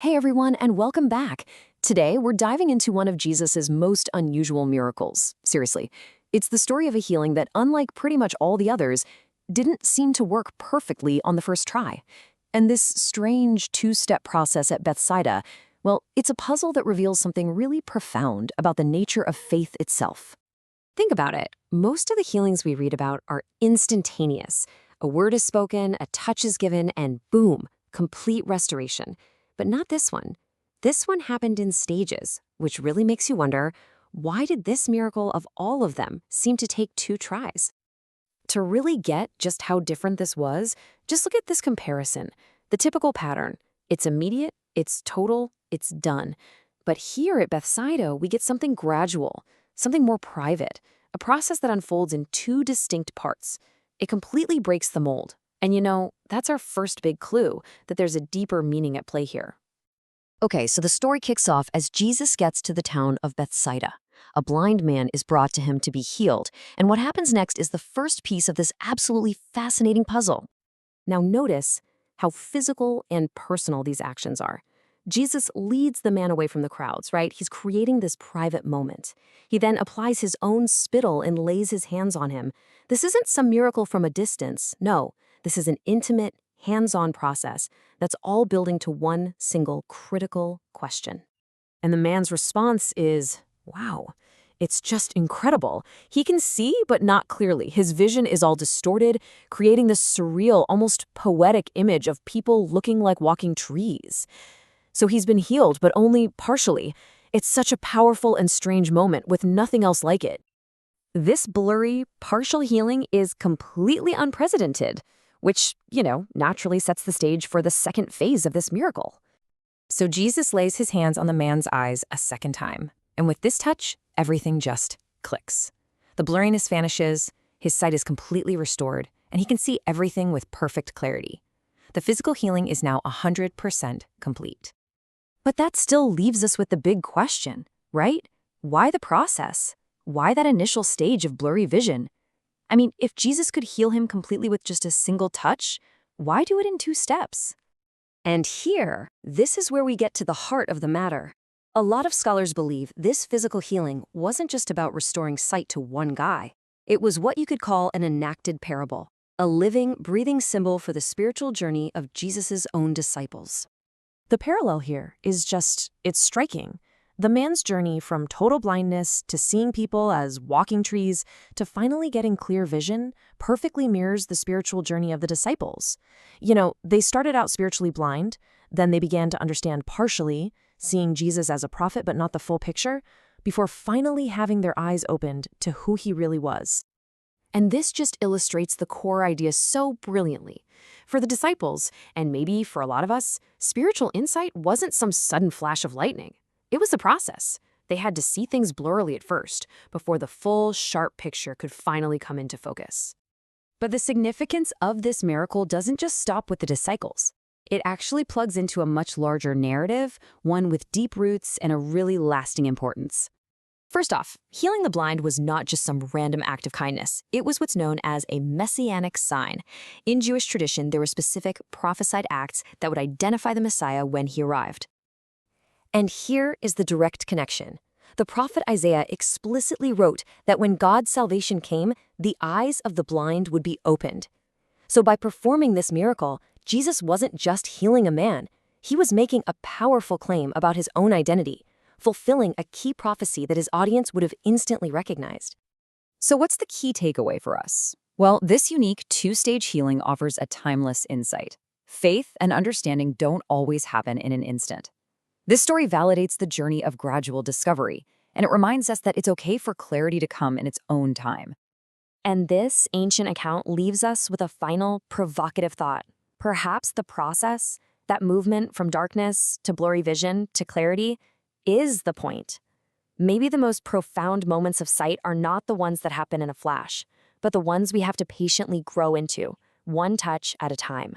Hey everyone, and welcome back. Today, we're diving into one of Jesus's most unusual miracles. Seriously, it's the story of a healing that, unlike pretty much all the others, didn't seem to work perfectly on the first try. And this strange two-step process at Bethsaida, well, it's a puzzle that reveals something really profound about the nature of faith itself. Think about it. Most of the healings we read about are instantaneous. A word is spoken, a touch is given, and boom, complete restoration. But not this one. This one happened in stages, which really makes you wonder, why did this miracle of all of them seem to take 2 tries? To really get just how different this was, just look at this comparison. The typical pattern. It's immediate, it's total, it's done. But here at Bethsaida, we get something gradual, something more private, a process that unfolds in 2 distinct parts. It completely breaks the mold. And that's our first big clue, that there's a deeper meaning at play here. Okay, so the story kicks off as Jesus gets to the town of Bethsaida. A blind man is brought to him to be healed, and what happens next is the first piece of this absolutely fascinating puzzle. Now notice how physical and personal these actions are. Jesus leads the man away from the crowds, right? He's creating this private moment. He then applies his own spittle and lays his hands on him. This isn't some miracle from a distance, no. This is an intimate, hands-on process that's all building to one single critical question. And the man's response is, wow, it's just incredible. He can see, but not clearly. His vision is all distorted, creating this surreal, almost poetic image of people looking like walking trees. So he's been healed, but only partially. It's such a powerful and strange moment with nothing else like it. This blurry, partial healing is completely unprecedented, which, naturally sets the stage for the second phase of this miracle. So Jesus lays his hands on the man's eyes a second time, and with this touch, everything just clicks. The blurriness vanishes, his sight is completely restored, and he can see everything with perfect clarity. The physical healing is now 100% complete. But that still leaves us with the big question, right? Why the process? Why that initial stage of blurry vision? I mean, if Jesus could heal him completely with just a single touch, why do it in 2 steps? And here, this is where we get to the heart of the matter. A lot of scholars believe this physical healing wasn't just about restoring sight to one guy. It was what you could call an enacted parable, a living, breathing symbol for the spiritual journey of Jesus's own disciples. The parallel here is it's striking. The man's journey from total blindness to seeing people as walking trees to finally getting clear vision perfectly mirrors the spiritual journey of the disciples. They started out spiritually blind, then they began to understand partially, seeing Jesus as a prophet but not the full picture, before finally having their eyes opened to who he really was. And this just illustrates the core idea so brilliantly. For the disciples, and maybe for a lot of us, spiritual insight wasn't some sudden flash of lightning. It was the process. They had to see things blurrily at first, before the full, sharp picture could finally come into focus. But the significance of this miracle doesn't just stop with the disciples. It actually plugs into a much larger narrative, one with deep roots and a really lasting importance. First off, healing the blind was not just some random act of kindness. It was what's known as a Messianic sign. In Jewish tradition, there were specific prophesied acts that would identify the Messiah when he arrived. And here is the direct connection. The prophet Isaiah explicitly wrote that when God's salvation came, the eyes of the blind would be opened. So by performing this miracle, Jesus wasn't just healing a man. He was making a powerful claim about his own identity, fulfilling a key prophecy that his audience would have instantly recognized. So what's the key takeaway for us? Well, this unique 2-stage healing offers a timeless insight. Faith and understanding don't always happen in an instant. This story validates the journey of gradual discovery, and it reminds us that it's okay for clarity to come in its own time. And this ancient account leaves us with a final, provocative thought. Perhaps the process, that movement from darkness to blurry vision to clarity, is the point. Maybe the most profound moments of sight are not the ones that happen in a flash, but the ones we have to patiently grow into, one touch at a time.